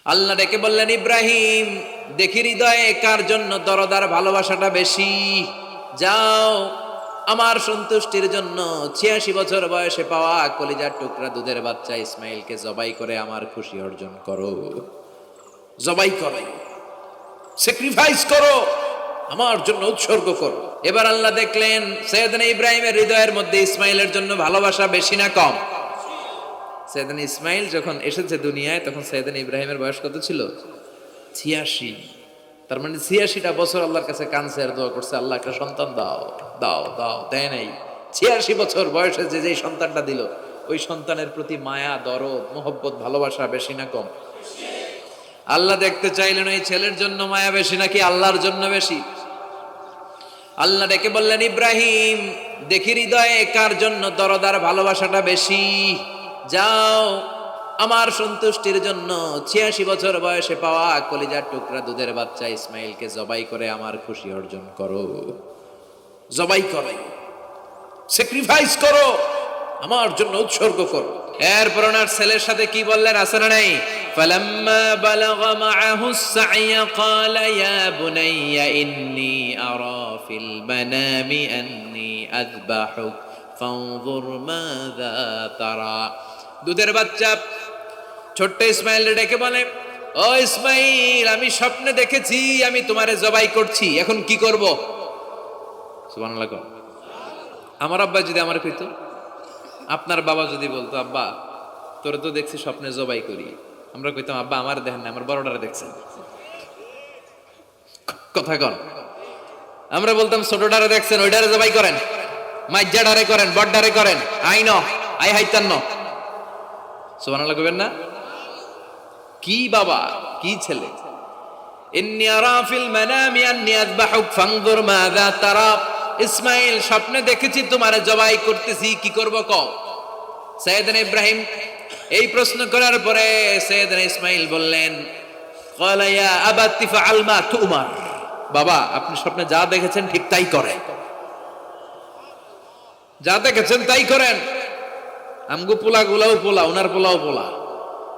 আল্লাহ ডেকে বললেন, ইব্রাহিম দেখি হৃদয়ে কার জন্য দরদার ভালোবাসাটা বেশি। যাও আমার সন্তুষ্টির জন্য ৮৬ বছর বয়সে পাওয়া কলিজার টুকরা দুধের বাচ্চা ইসমাইলকে জবাই করে আমার খুশি অর্জন করো। জবাই করো, স্যাক্রিফাইস করো, আমার জন্য উৎসর্গ করো। এবার আল্লাহ দেখলেন সৈয়দনা ইব্রাহিমের হৃদয়ের মধ্যে ইসমাইলের জন্য ভালোবাসা বেশি না কম? সৈয়দনা ইসমাইল যখন এসেছে দুনিয়ায় তখন সৈয়দনা ইব্রাহিমের বয়স কত ছিল? ৮৬। তার মানে ৮৬টা বছর আল্লাহর কাছে কাঁদছে আর দোয়া করছে, আল্লাহ একটা সন্তান দাও দাও দাও, দেয় নাই। ৮৬ বছর বয়সে যে সন্তানটা দিল, ওই সন্তানের প্রতি মায়া, দরদ, মোহব্বত, ভালোবাসা বেশি না কম? আল্লাহ দেখতে চাইলেন ওই ছেলের জন্য মায়া বেশি নাকি আল্লাহর জন্য বেশি। আল্লাহ ডেকে বললেন, ইব্রাহিম দেখি হৃদয়ে কার জন্য দরদার ভালোবাসাটা বেশি। যাও আমার সন্তুষ্টির জন্য ৮৬ বছর বয়সে পাওয়া কলিজার টুকরা দুধের বাচ্চা ইসমাইলকে জবাই করে আমার খুশি অর্জন করো। জবাই করো, স্যাক্রিফাইস করো, আমার জন্য উৎসর্গ করো। এরপর ওনার ছেলের সাথে কি বললেন আছে না নাই? ফালাম্মা বালাগা মাআহুস সা'য়া ক্বালা ইয়া বুনাইয়া ইন্নী আরা ফিল মানামি আন্নী আযবাহুক ফানজুর মাযা তারা। দুধের বাচ্চা ছোট্ট ইসমাইল ডেকে বলে, ও ইসমাইল আমি স্বপ্নে দেখেছি আমি তোমারে জবাই করছি, এখন কি করব? সুবহানাল্লাহ। আমার আব্বা যদি আমার কইতো, আপনার বাবা যদি বলতো, আব্বা তোরে তো দেখছি স্বপ্নে জবাই করি, আমরা কইতাম আব্বা আমার দেখেন না, আমার বড়টারে দেখছেন। কথা কন। আমরা বলতাম ছোটটারে দেখছেন, ওইটারে জবাই করেন, মাইজ্জাডারে করেন, বড়ডারে করেন, আইন আই হাইতান্ন। সুবহানাল্লাহ কইবেন না? কি বাবা, কি ছেলে! ইন্নী আরা ফিল মানামি আন্নী আযবাহুক ফানজুর মাযা তারা। ইসমাইল স্বপ্নে দেখেছি তোমারে জবাই করতেছি, কি করব কও? সৈয়দনা ইব্রাহিম এই প্রশ্ন করার পরে সৈয়দনা ইসমাইল বললেন, ক্বালা ইয়া আবাতি ফাআল মা তুমার। বাবা আপনি স্বপ্নে যা দেখেছেন ঠিক তাই করেন, যা দেখেছেন তাই করেন। আমগো পোলা গুলাও পোলা, ওনার পোলাও পোলা।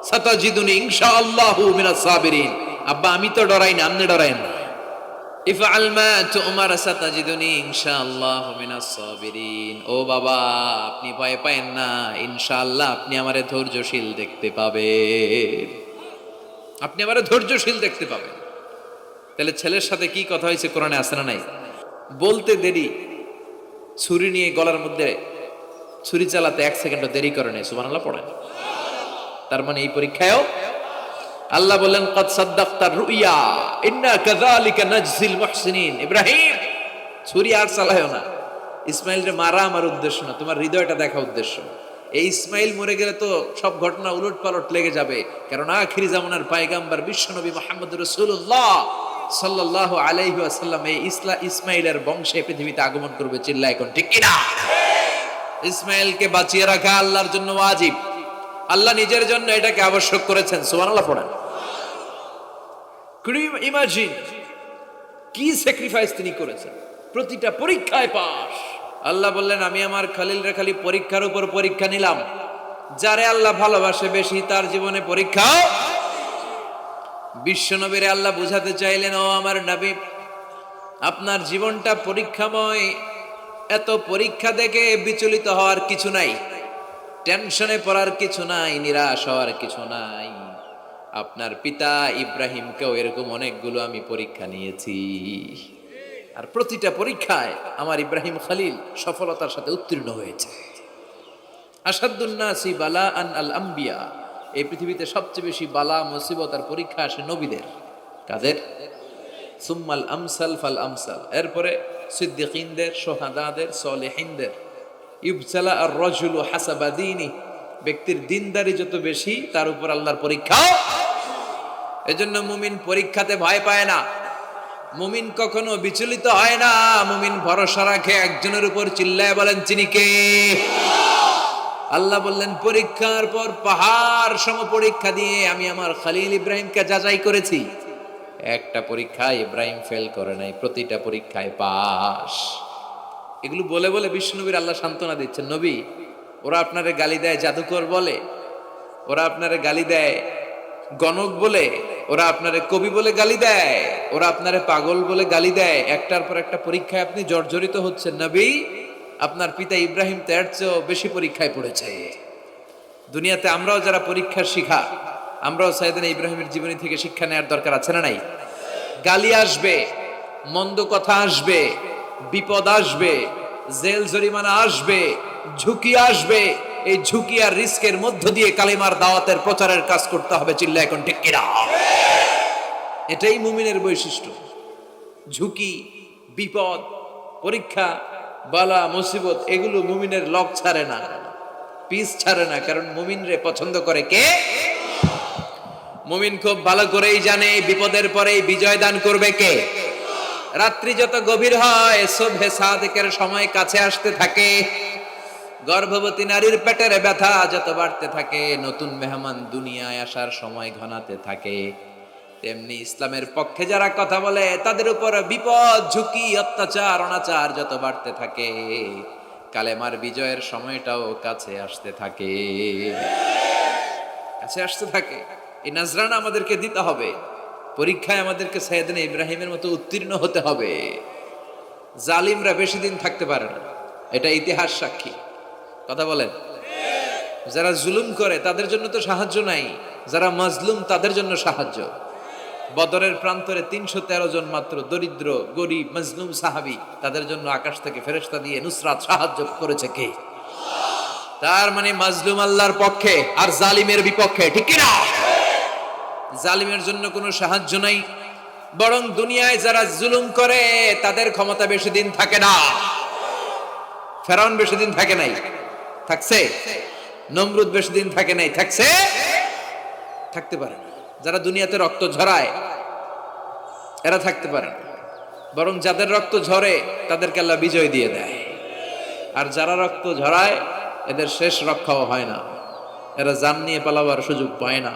সাতাজিদুনি ইনশাআল্লাহু মিনাস সাবিরিন। আব্বা আমি তো ডরাই না, আপনি ডরায়েন না। ইফআল মা তুমার সাতাজিদুনি ইনশাআল্লাহু মিনাস সাবিরিন। ও বাবা আপনি ভয় পায়েন না, ইনশাআল্লাহ আপনি আমারে ধৈর্যশীল দেখতে পাবেন, আপনি আমারে ধৈর্যশীল দেখতে পাবেন। তাহলে ছেলের সাথে কি কথা হয়েছে কোরআনে আছে না নাই? বলতে দেরি, ছুরি নিয়ে গলার মধ্যে ছুরি চালাতে ১ সেকেন্ডও দেরি করে নাই। সুবহানাল্লাহ পড়েন। তার মানে এই পরীক্ষায়ও আল্লাহ বললেন, ক্বাদ সাদ্দাকতার রুইয়া ইন্না কাযালিকা নাজজিল মুহসিনিন। ইব্রাহিম ছুরি আর চালায়ও না, ইসমাইলকে মারা আমার উদ্দেশ্য না, তোমার হৃদয়টা দেখা উদ্দেশ্য। এই ইসমাইল মরে গেলে তো সব ঘটনা উলটপালট লেগে যাবে, কারণ আখিরি জামানার পয়গম্বর বিশ্বনবী মুহাম্মদুর রাসূলুল্লাহ সাল্লাল্লাহু আলাইহি ওয়াসাল্লাম এই ইসমাইলের বংশে পৃথিবীতে আগমন করবে। চিল্লায় কোন ঠিক কিনা? ইসমাইলকে বাঁচিয়ে রাখা আল্লাহর জন্য ওয়াজিব, আল্লাহ নিজের জন্য এটাকে আবশ্যক করেছেন। সুবহানাল্লাহ পড়েন। ইমাজিন কি স্যাক্রিফাইস তিনি করেছেন, প্রতিটা পরীক্ষায় পাস। আল্লাহ বললেন, আমি আমার খলিলরে খালি পরীক্ষার উপর পরীক্ষা নিলাম, যারে আল্লাহ ভালোবাসে বেশি তার জীবনে পরীক্ষা। বিশ্বনবীরে আল্লাহ বুঝাতে চাইলেন, ও আমার নবী আপনার জীবনটা পরীক্ষাময়, এত পরীক্ষা দেখে বিচলিত হওয়ার কিছু নাই, টেনশনে পড়ার কিছু নাই, নিরাশ হওয়ার কিছু নাই। আপনার পিতা ইব্রাহিমকেও এরকম অনেকগুলো আমি পরীক্ষা নিয়েছি, আর প্রতিটা পরীক্ষায় আমার ইব্রাহিম খলিল সফলতার সাথে উত্তীর্ণ হয়েছে। আসাদুন নাসি বালাআন আল আম্বিয়া। এই পৃথিবীতে সবচেয়ে বেশি বালা মুসিবত আর পরীক্ষা আসে নবীদের। কাদের? সুম্মাল আমসাল ফাল আমসাল। এরপরে সিদ্দিকিনদের, শুহাদাদের, সলিহিনদের। ইবতালা আর রাজুলু হাসাবা দীনি। ব্যক্তির দিনদারি যত বেশি তার উপর আল্লাহর পরীক্ষা। এজন্য মুমিন পরীক্ষাতে ভয় পায় না, মুমিন কখনো বিচলিত হয় না, মুমিন ভরসা রাখে একজনের উপর। চিল্লায় বলেন তিনি কে? আল্লাহ বললেন, পরীক্ষার পর পাহাড় সম পরীক্ষা দিয়ে আমি আমার খলিল ইব্রাহিমকে যাচাই করেছি। একটা পরীক্ষায় ইব্রাহিম ফেল করে নাই, প্রতিটা পরীক্ষায় পাস। এগুলো বলে বলে বিশ্বনবীর আল্লাহ সান্ত্বনা দিচ্ছেন, নবী ওরা আপনারে গালি দেয় জাদুকর বলে, ওরা আপনারে গালি দেয় গণক বলে, ওরা আপনারে কবি বলে গালি দেয়, ওরা আপনারে পাগল বলে গালি দেয়, একটার পর একটা পরীক্ষায় আপনি জর্জরিত হচ্ছেন। নবী, আপনার পিতা ইব্রাহিম তো এর চেয়েও বেশি পরীক্ষায় পড়েছে। দুনিয়াতে আমরাও যারা পরীক্ষার শিখা, আমরাও সাইয়েদনা ইব্রাহিমের জীবনী থেকে শিক্ষা নেওয়ার দরকার আছে না নাই? গালি আসবে, মন্দ কথা আসবে, বিপদ আসবে, জেল জরিমানা আসবে, ঝুঁকি আসবে। এই ঝুঁকি আর রিস্কের মধ্য দিয়ে কালিমার দাওয়াতের প্রচারের কাজ করতে হবে। চিল্লা এখন ঠিক কিনা? এটাই মুমিনের বৈশিষ্ট্য। ঝুঁকি, বিপদ, পরীক্ষা, বালা, মুসিবত এগুলো মুমিনের লক ছাড়ে না, পিস ছাড়ে না। কারণ মুমিনরে পছন্দ করে কে? মুমিন খুব ভালো করেই জানে বিপদের পরেই বিজয় দান করবে কে। রাত্রি যত গভীর হয়, সুবহে সাদিকের সময় কাছে আসতে থাকে, গর্ভবতী নারীর পেটের ব্যথা যত বাড়তে থাকে, নতুন মেহমান দুনিয়ায় আসার সময় ঘনাতে থাকে, তেমনি ইসলামের পক্ষে যারা কথা বলে তাদের উপর বিপদ, ঝুঁকি, অত্যাচার, অনাচার যত বাড়তে থাকে, কালেমার বিজয়ের সময়টাও কাছে আসতে থাকে, কাছে আসতে থাকে। এই নাজরানা আমাদেরকে দিতে হবে। পরীক্ষায় আমাদেরকে সাইয়েদনা ইব্রাহিমের মতো উত্তীর্ণ হতে হবে। জালিমরা বেশি দিন থাকতে পারে না, এটা ইতিহাস সাক্ষী। কথা বলেন। যারা জুলুম করে তাদের জন্য তো সাহায্য নাই, যারা মাজলুম তাদের জন্য সাহায্য। বদরের প্রান্তরে 313 জন মাত্র দরিদ্র, গরিব, মাজলুম সাহাবী, তাদের জন্য আকাশ থেকে ফেরেশতা দিয়ে নুসরাত সাহায্য করেছে কে? তার মানে মাজলুম আল্লাহর পক্ষে আর জালিমের বিপক্ষে, ঠিক কি না? জালিমের জন্য কোনো সাহায্য নাই, বরং দুনিয়ায় যারা জুলুম করে তাদের ক্ষমতা বেশি দিন থাকে না। ফেরাউন বেশি দিন থাকে নাই, থাকছে? নমরুদ বেশি দিন থাকে নাই, থাকছে? থাকতে পারে না। যারা দুনিয়াতে রক্ত ঝরায় এরা থাকতে পারে না, বরং যাদের রক্ত ঝরে তাদেরকে আল্লাহ বিজয় দিয়ে দেয়। আর যারা রক্ত ঝরায় এদের শেষ রক্ষাও হয় না, এরা জান নিয়ে পালাবার সুযোগ পায় না।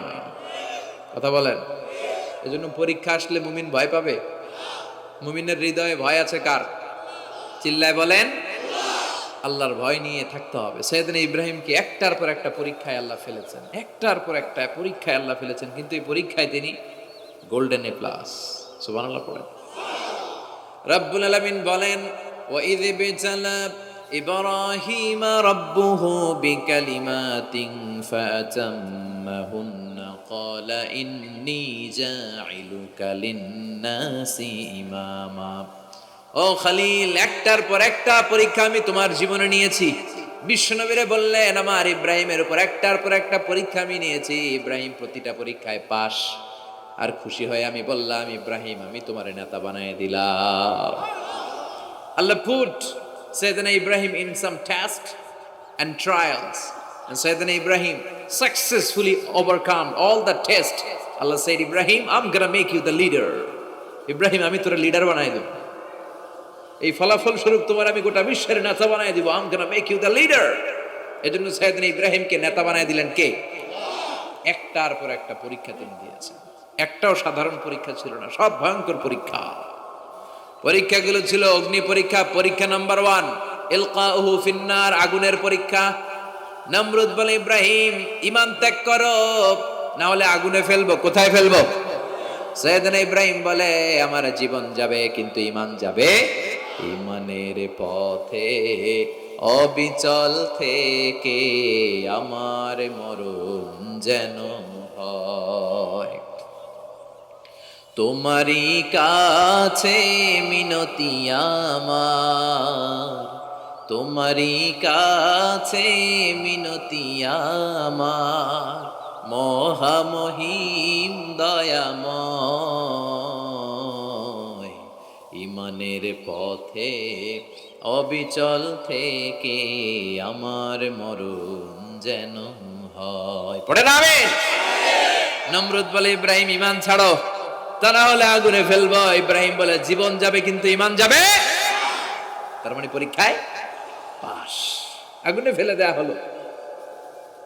কথা বলেন। এজন্য পরীক্ষা আসলে মুমিন ভয় পাবে। মুমিনের হৃদয়ে ভয় আছে কার? চিল্লায় বলেন। আল্লাহর ভয় নিয়ে থাকতে হবে। সাইয়েদনা ইব্রাহিমকে একটার পর একটা পরীক্ষায় আল্লাহ ফেলেছেন, একটার পর একটা পরীক্ষায় আল্লাহ ফেলেছেন, কিন্তু এই পরীক্ষায় তিনি গোল্ডেন এ প্লাস। সুবহানাল্লাহ পড়েন। রব্বুল আলামিন বলেন, ওয়া ইয বিতালা ইব্রাহিম রাব্বুহু বিকালিমাতিন ফাতাম্মাহুন্না ক্বালা ইন্নী জাইলুকা লিন-নাসি ইমামা। ও খলিল, একটার পর একটা পরীক্ষা আমি তোমার জীবনে নিয়েছি। বিশ্বনবীরে বললেন, আমার ইব্রাহিমের উপর একটার পর একটা পরীক্ষা আমি নিয়েছি, ইব্রাহিম প্রতিটা পরীক্ষায় পাস। আর খুশি হয়ে আমি বললাম, ইব্রাহিম আমি তোমার নেতা বানায় দিলাম। আল্লাহ put Sayyidina Ibrahim in some tests and trials, and Sayyidina Ibrahim successfully overcome all the tests. Allah said, Ibrahim, I'm gonna make you the leader. Ibrahim আমি তোর লিডার বানায় দেব, এই ফলাফল স্বরূপ তোমার আমি গোটা বিশ্বের নেতা বানায় দিব। I'm gonna make you the leader. এজন্য সাইয়েদনা ইব্রাহিমকে নেতা বানায় দিলেন কে? একটার পর একটা পরীক্ষা তিনি দিয়েছেন। একটাও সাধারণ পরীক্ষা ছিল না, সব ভয়ঙ্কর পরীক্ষা। পরীক্ষাগুলো ছিল অগ্নি পরীক্ষা। পরীক্ষা নাম্বার 1 ইলকাউহু ফিন্নার, আগুনের পরীক্ষা। নমরুদ বলে, ইব্রাহিম ঈমান ত্যাগ করো, না হলে আগুনে ফেলবো। কোথায় ফেলবো? সাইয়েদনা ইব্রাহিম বলে, আমার জীবন যাবে কিন্তু ঈমান যাবে। ঈমানের পথে অবিচল থেকে আমার মরণ যেন হয়। তোমারই কাছে মিনতি আমার, তোমারই কাছে মিনতি আমার, মহামহিম দয়াময়। ঈমানের পথে অবিচল থেকে আমার মরণ যেন হয়। পড়ে না আমিন। নমরুদ বলে, ইব্রাহিম ঈমান ছাড়ো, তা না হলে আগুনে ফেলবো। ইব্রাহিম বলে, জীবন যাবে কিন্তু ঈমান যাবে। তার মানে পরীক্ষায় পাস, আগুনে ফেলে দেয়া হলো।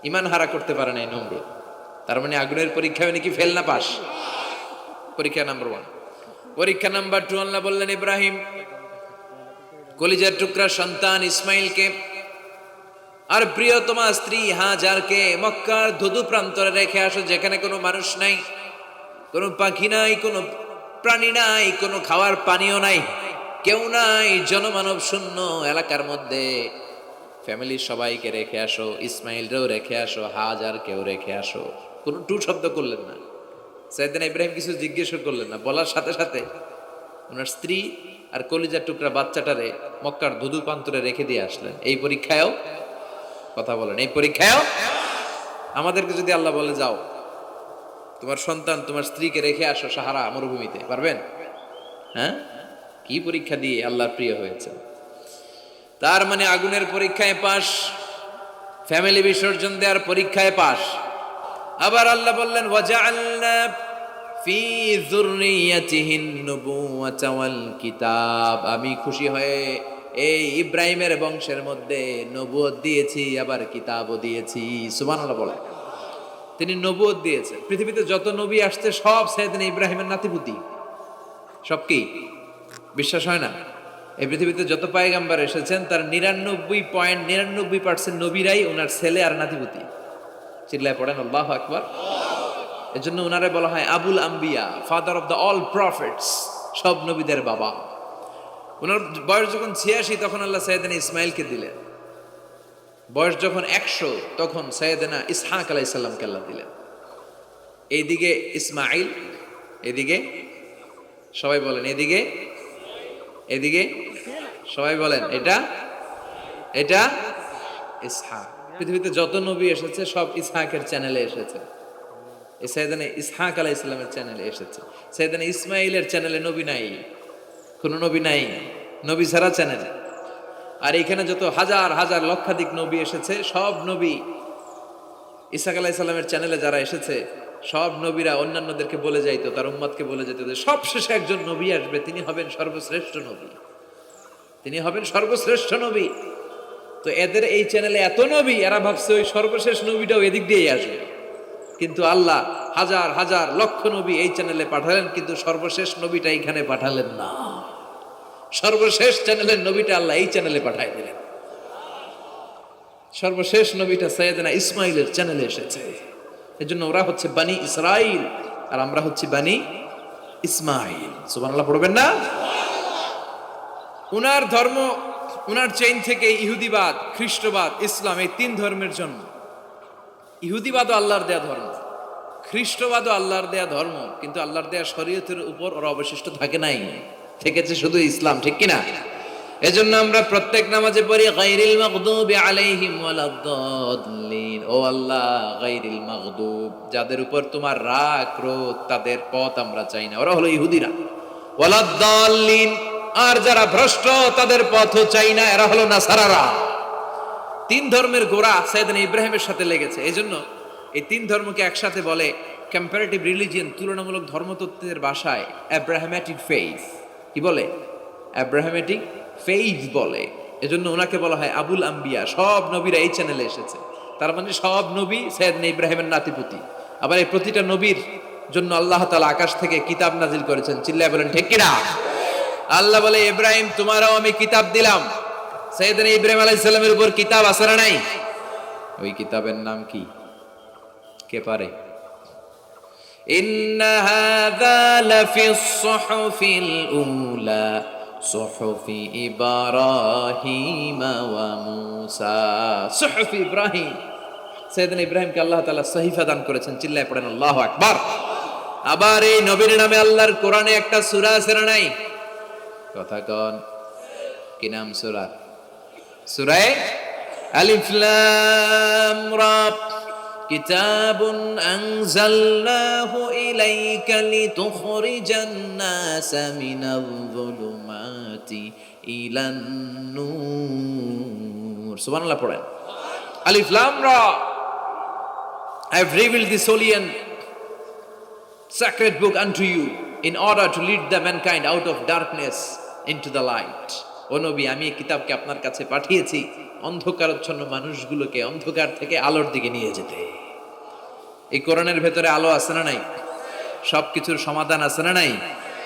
ঈমান হারা করতে পারে নাই নমরুদ। তার মানে আগুনের পরীক্ষায় নাকি ফেল না পাস। পরীক্ষা নাম্বার 1। পরীক্ষা নাম্বার 2 আল্লাহ বললেন, ইব্রাহিম কলিজার টুকরা সন্তান ইসমাইলকে আর প্রিয়তমা স্ত্রী হাজারকে মক্কার ধুধু প্রান্তরে রেখে আসো, যেখানে কোনো মানুষ নাই, কোনো পাখি নাই, কোনো প্রাণী নাই, কোনো খাওয়ার পানিও নাই, কেউ নাই, জনমানব শূন্য এলাকার মধ্যে ফ্যামিলির সবাইকে রেখে আসো, ইসমাইলরেও রেখে আসো, হাজারকেও রেখে আসো। কোনো টু শব্দ করলেন না। সাইয়েদনা ইব্রাহিম কিছু জিজ্ঞেসও করলেন না, বলার সাথে সাথে ওনার স্ত্রী আর কলিজার টুকরা বাচ্চাটারে মক্কার ধুধু প্রান্তরে রেখে দিয়ে আসলেন। এই পরীক্ষায়ও, কথা বলেন, এই পরীক্ষায়ও আমাদেরকে যদি আল্লাহ বলে যাও তোমার সন্তান তোমার স্ত্রীকে রেখে আসো সাহারা মরুভূমিতে, পারবেন? হ্যাঁ, কি পরীক্ষা দিয়ে আল্লাহর প্রিয় হয়েছে। তার মানে আগুনের পরীক্ষায় পাস, ফ্যামিলি বিসর্জন দেওয়ার পরীক্ষায় পাস। আবার আল্লাহ বললেন ওয়াজআলনা ফি যুররিয়াতিহিন নুবুওয়াতা ওয়াল কিতাব, আমি খুশি হয়ে এই ইব্রাহিমের বংশের মধ্যে নবুয়ত দিয়েছি, আবার কিতাবও দিয়েছি। সুবহানাল্লাহ বলে। তিনি নবুয়ত দিয়েছেন। পৃথিবীতে যত নবী আসছে সব সাইয়েদনা ইব্রাহিমের নাতিপুতি। সব কি বিশ্বাস হয় না? এই পৃথিবীতে যত পয়গম্বর এসেছেন তার 99.99% নবীরাই ওনার ছেলে আর নাতিপুতি। চিল্লায় পড়েন আল্লাহু আকবার। এজন্য ওনারে বলা হয় আবুল আম্বিয়া, father of the all prophets, সব নবীদের বাবা। ওনার বয়স যখন 86 তখন আল্লাহ সাইয়েদনা ইসমাইলকে দিলেন। বয়স যখন 100 তখন সাইয়েদনা ইসহাক আলাইহিস সালামকে আল্লাহ দিলেন। এইদিকে ইসমাইল, এদিকে সবাই বলেন, এদিকে এদিকে সবাই বলেন, এটা এটা ইসহাক। পৃথিবীতে যত নবী এসেছে সব ইসহাকের চ্যানেলে এসেছে। এই সাইয়েদনা ইসহাক আলাইহিস সালামের চ্যানেলে এসেছে। সাইয়েদনা ইসমাইলের চ্যানেলে নবী নাই, কোনো নবী নাই, নবী ছাড়া চ্যানেল। আর এখানে যত হাজার হাজার লক্ষাধিক নবী এসেছে সব নবী ইসহাক আলাইহিস সালামের চ্যানেলে যারা এসেছে সব নবীরা অন্যান্যদেরকে বলে যাইতো, তার উম্মতকে বলে যেত যে সবশেষে একজন নবী আসবে, তিনি হবেন সর্বশ্রেষ্ঠ নবী, তিনি হবেন সর্বশ্রেষ্ঠ নবী। তো এদের এই চ্যানেলে এত নবী, এরা ভাবছে ওই সর্বশেষ নবীটাও এদিক দিয়েই আসবে। কিন্তু আল্লাহ হাজার হাজার লক্ষ নবী এই চ্যানেলে পাঠালেন, কিন্তু সর্বশেষ নবীটা এইখানে পাঠালেন না। সর্বশেষ চ্যানেলের নবীটা আল্লাহ এই চ্যানেলে পাঠাই দিলেন। সর্বশেষ নবীটা সাইয়েদনা ইসমাইলের চ্যানেলে এসেছে। এজন্য ওরা হচ্ছে বানি ইসরাইল আর আমরা হচ্ছি বানি ইসমাইল। সুবহানাল্লাহ পড়বেন না? উনার ধর্ম, উনার চেইন থেকে ইহুদিবাদ, খ্রিস্টবাদ, ইসলাম, এই 3 ধর্মের জন্ম। ইহুদিবাদও আল্লাহর দেয়া ধর্ম, খ্রিস্টবাদও আল্লাহর দেয়া ধর্ম, কিন্তু আল্লাহর দেয়া শরীয়তের উপর ওরা অবশিষ্ট থাকে নাই, থেকেছে শুধু ইসলাম, ঠিক কিনা? এজন্য আমরা প্রত্যেক নামাজে পড়ি গায়রিল মাগদুবি আলাইহিম ওয়ালাদ-দাল্লিন। ও আল্লাহ, গায়রিল মাগদুব, যাদের উপর তোমার রাগ ক্রোধ, তাদের পথ আমরা চাই না, ওরা হলো ইহুদিরা। ওয়ালাদ-দাল্লিন, আর যারা ভ্রষ্ট তাদের পথও চাই না, এরা হলো নাসারারা। 3 ধর্মের গোড়া সাইয়েদনা ইব্রাহিমের সাথে লেগেছে। এজন্য এই 3 ধর্মকে একসাথে বলে কম্পারেটিভ রিলিজিয়ন, তুলনামূলক ধর্মতত্ত্বের ভাষায় অ্যাব্রাহামেটিক ফেইথ। কি বলে? অ্যাব্রাহামেটিক ফেইথ বলে। এজন্য ওনাকে বলা হয় আবুল আম্বিয়া। সব নবীরা এই চ্যানেলে এসেছে, তার মানে সব নবী সাইয়েদনা ইব্রাহিমের নাতিপুতি। আবার এই প্রতিটা নবীর জন্য আল্লাহ তাআলা আকাশ থেকে কিতাব নাজিল করেছেন। চিল্লায় বলেন ঠিক কিনা? আল্লাহ বলে ইব্রাহিম তোমারও আমি কিতাব দিলাম। সাইয়েদনা ইব্রাহিম আলাইহিস সালামের উপর কিতাব আছে না নাই? ওই কিতাবের নাম কি? কে পারে? ইন্না হাযা লাফিস সুহুফিল উলা সুহুফি ইব্রাহিম ওয়া মূসা। সুহুফি ইব্রাহিম, সাইয়েদনা ইব্রাহিমকে আল্লাহ তাআলা সহিফা দান করেছেন। চিল্লায় পড়েন আল্লাহু আকবার। আবার এই নবীর নামে আল্লাহর কোরআনে একটা সূরা আছে না নাই? কথা কন, কি নাম সূরা? সূরা আলিফ লাম রা। কিতাবুন আনজালনাহু ইলাইকা লিতুখরিজান নাসা মিনাল যুলুমাতি ইলান নূর। সুবহানাল্লাহ পড়েন। আলিফ লাম রা, I have revealed this holy and sacred book unto you in order to lead the mankind out of darkness into the light. ও নবী, আমি এই কিতাবকে আপনার কাছে পাঠিয়েছি অন্ধকারাচ্ছন্ন মানুষগুলোকে অন্ধকার থেকে আলোর দিকে নিয়ে যেতে। এই কোরআনের ভেতরে আলো আছে না নাই? সবকিছুর সমাধান আছে না নাই?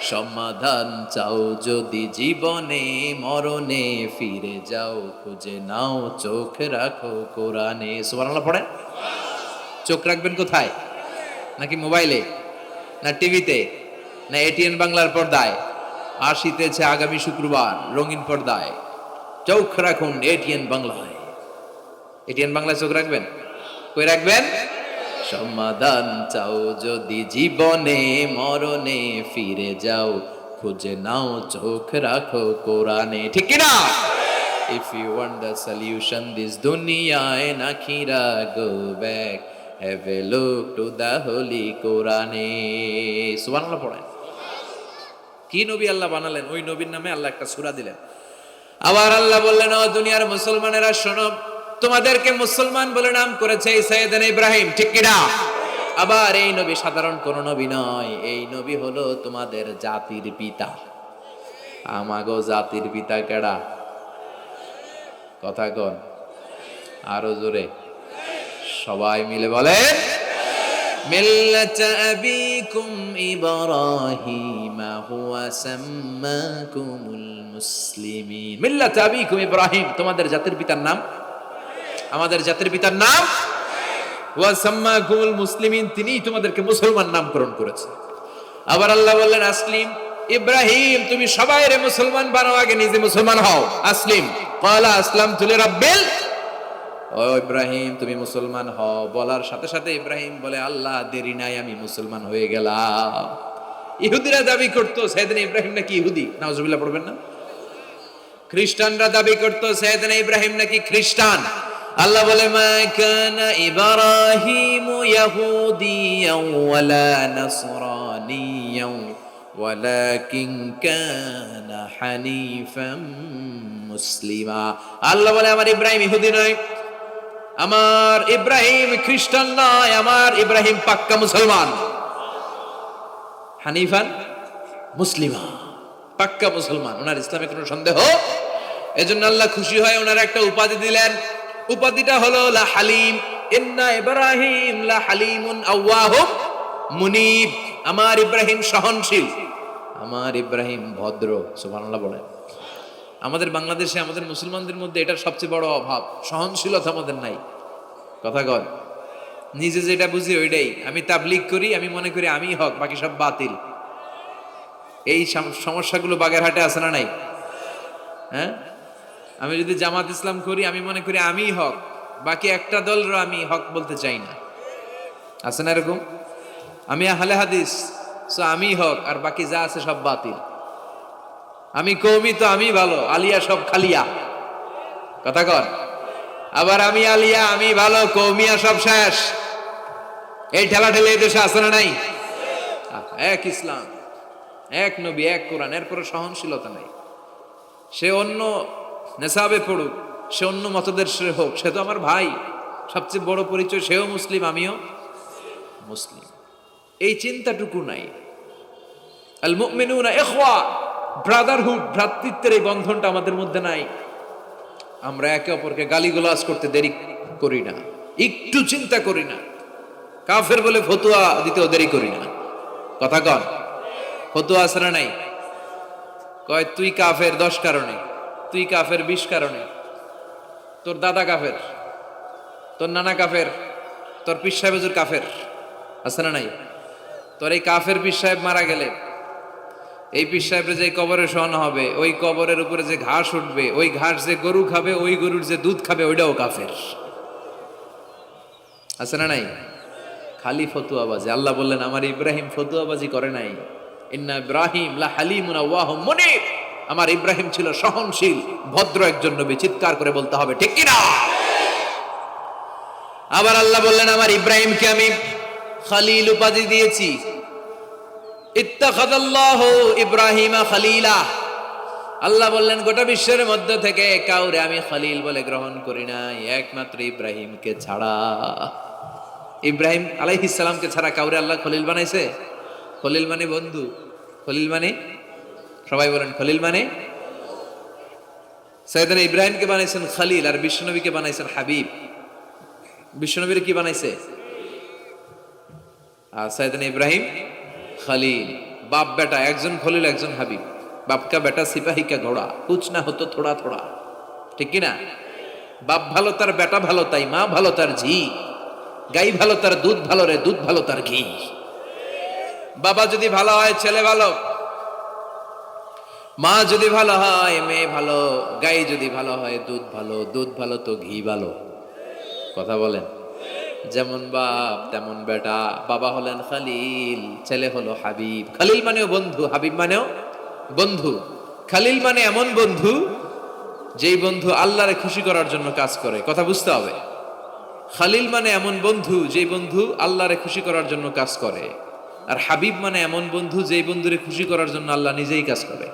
সমাধান চাও যদি জীবনে মরণে ফিরে যাও খুঁজে নাও চোখ রাখো কোরআনে। সুবহানাল্লাহ পড়েন। চোখ রাখবেন কোথায়? নাকি মোবাইলে, না টিভিতে, না এটিএন বাংলার পর্দায়? আসিতেছে আগামী শুক্রবার রঙিন পর্দায়, চোখ রাখুন এটিএন বাংলায়। এটিএন বাংলায় চোখ রাখবেন? কই রাখবেন? সমাধান চাও যদি জীবনে মরণে ফিরে যাও খুঁজে নাও চোখ রাখো কোরআনে। ঠিক কি না? If you want the solution this dunya and akhirah, go back, have a look to the holy Quran. সুবহানাল্লাহ পড়েন। কি নবী আল্লাহ বানালেন, ওই নবীর নামে আল্লাহ একটা সূরা দিলেন। আবার আল্লাহ বললেন, ও দুনিয়ার মুসলমানেরা শোনো, তোমাদেরকে মুসলমান বলে নাম করেছে সাইয়েদনা ইব্রাহিম। ঠিক কি না? আবার এই নবী সাধারণ কোন নবী নয়, এই নবী হলো তোমাদের জাতির পিতা। আমাগো জাতির পিতা কেডা? কথা কন আরো জোরে, সবাই মিলে বলেন, মিল্লাত আবিকুম ইব্রাহিম হুয়া সাম্মাকুমুল মুসলিমিন। মিল্লাত আবিকুম ইব্রাহিম, তোমাদের জাতির পিতার নাম, আমাদের জাতির পিতার নাম, ওয়া সাম্মাকুমুল মুসলিমিন, তিনিই তোমাদেরকে মুসলমান নামকরণ করেছে। আবার আল্লাহ বললেন, আসলিম ইব্রাহিম, তুমি সবাইরে মুসলমান বানাও, আগে নিজে মুসলমান হও। আসলিম ক্বালা আসলামতু লিরাব্বিল, ও ইব্রাহিম তুমি মুসলমান হও বলার সাথে সাথে ইব্রাহিম বলে, আল্লাহ দেরি নাই, আমি মুসলমান হয়ে গেলাম। ইহুদিরা দাবি করতো সাইয়েদনা ইব্রাহিম নাকি ইহুদি, নাউজুবিল্লাহ পড়বেন না? খ্রিস্টানরা দাবি করতো সাইয়েদনা ইব্রাহিম নাকি খ্রিস্টান। আল্লাহ বলে, মা কানা ইব্রাহিমু ইয়াহুদিয়াও ওয়ালা নাসরানিয়াও ওয়ালাকিন কানা হানিফাম মুসলিমা। আল্লাহ বলে, আমার ইব্রাহিম ইহুদি নয়, আমার ইব্রাহিম খ্রিস্টান নয়, আমার ইব্রাহিম পাক্কা মুসলমান। হানিফান মুসলিমা, পাক্কা মুসলমান, ওনার ইসলামে কোনো সন্দেহ। এজন্য আল্লাহ খুশি হয় ওনার একটা উপাধি দিলেন। উপাধিটা হলো লা হালিম। ইন্না ইব্রাহিম লা হালিমুন আওয়াহুম মুনিব, আমার ইব্রাহিম সহনশীল, আমার ইব্রাহিম ভদ্র। সুবহানাল্লাহ বলেন। আমাদের বাংলাদেশে আমাদের মুসলমানদের মধ্যে এটার সবচেয়ে বড় অভাব, সহনশীলতা আমাদের নাই। কথা কয়, নিজে যেটা বুঝি ওইটাই। আমি তাবলীগ করি, আমি মনে করি আমি হক, বাকি সব বাতিল। এই সমস্যাগুলো বাগেরহাটে আছে না নাই? হ্যাঁ, আমি যদি জামাত ইসলাম করি, আমি মনে করি আমি হক, বাকি একটা দলরও আমি হক বলতে চাই না। আছে না এরকম? আমি আহলে হাদিস, সো আমি হক, আর বাকি যা আছে সব বাতিল। আমি কওমি, তো আমি ভালো, আলিয়া সব খালিয়া। কথা কন। আবার আমি আলিয়া, আমি ভালো, কওমিয়া সব শেষ। এই ঠেলাঠেলি এই দেশে আছে না নাই? এক ইসলাম, এক নবী, এক কোরআন, এরপরে সহনশীলতা নাই। সে অন্য নেশাবে পড়ুক, সে অন্য মতদর্শে হোক, সে তো আমার ভাই। সবচেয়ে বড় পরিচয়, সেও মুসলিম, আমিও মুসলিম। এই চিন্তাটুকু নাই। আল মুমিনুনা ইখওয়া, ব্রাদারহুড, ভ্রাতৃত্বের এই বন্ধনটা আমাদের মধ্যে নাই। আমরা একে অপরকে গালিগালাজ করতে দেরি করি না, একটু চিন্তা করি না। কাফের বলে ফতোয়া দিতেও দেরি করি না। কথা কন, ফতোয়া আছে না নাই? কয় তুই কাফের 10 কারণে, তুই কাফের 20 কারণে, তোর দাদা কাফের, তোর নানা কাফের, তোর পীর সাহেব হুজুর কাফের। আছে না নাই? তোর এই কাফের পীর সাহেব মারা গেলে, এই পীর সাহেবের যে কবরে শোয়ানো হবে, ওই কবরের উপরে যে ঘাস উঠবে, ওই ঘাস যে গরু খাবে, ওই গরুর যে দুধ খাবে, ওইটাও কাফের। আছে না নাই? খালি ফতুয়াবাজি। আল্লাহ বললেন, আমার ইব্রাহিম ফতুয়াবাজি করে নাই। ইন্না ইব্রাহিম লা হালিমুন আওয়াহুম মুনিব, আমার ইব্রাহিম ছিল সহনশীল, ভদ্র একজন নবী। চিৎকার করে বলতে হবে, ঠিক কি না? আবার আল্লাহ বললেন, আমার ইব্রাহিমকে আমি খলিল উপাধি দিয়েছি। ইত্তাখাযাল্লাহু ইব্রাহিমা খলিলা। আল্লাহ বললেন, গোটা বিশ্বের মধ্য থেকে কাউরে আমি খলিল বলে গ্রহণ করি নাই, একমাত্র ইব্রাহিমকে ছাড়া। ইব্রাহিম আলাইহিস সালামকে ছাড়া কাউরে আল্লাহ খলিল বানাইছে? খলিল মানে বন্ধু, খলিল মানে, সবাই বলেন খলিল মানে। সাইয়েদনা ইব্রাহিমকে বানাইছেন খলিল, আর বিশ্বনবীকে বানাইছেন হাবিব। বিশ্বনবীর কি বানাইছে? আর সাইয়েদনা ইব্রাহিম খলিল, বাপ বেটা, একজন খলিল একজন হাবিব। বাপ কা বেটা সিপাহী কা ঘোড়া, কুছ না হতো থোড়া থোড়া, ঠিক কিনা? বাপ ভালো তার বেটা ভালো, তাই মা ভালো তার ঝি। গাই ভালো তার দুধ ভালো রে, দুধ ভালো তার ঘি। বাবা যদি ভালো হয় ছেলে ভালো, মা যদি ভালো হয় মেয়ে ভালো, গাই যদি ভালো হয় দুধ ভালো, দুধ ভালো তো ঘি ভালো। কথা বলেন। যেমন বাপ তেমন বেটা। বাবা হলেন খালিল, ছেলে হলো হাবিব। খালিল মানেও বন্ধু, হাবিব মানেও বন্ধু। খালিল মানে এমন বন্ধু যেই বন্ধু আল্লাহরে খুশি করার জন্য কাজ করে। কথা বুঝতে হবে। খালিল মানে এমন বন্ধু যেই বন্ধু আল্লাহরে খুশি করার জন্য কাজ করে। আর হাবিব মানে এমন বন্ধু যেই বন্ধুরে খুশি করার জন্য আল্লাহ নিজেই কাজ করে।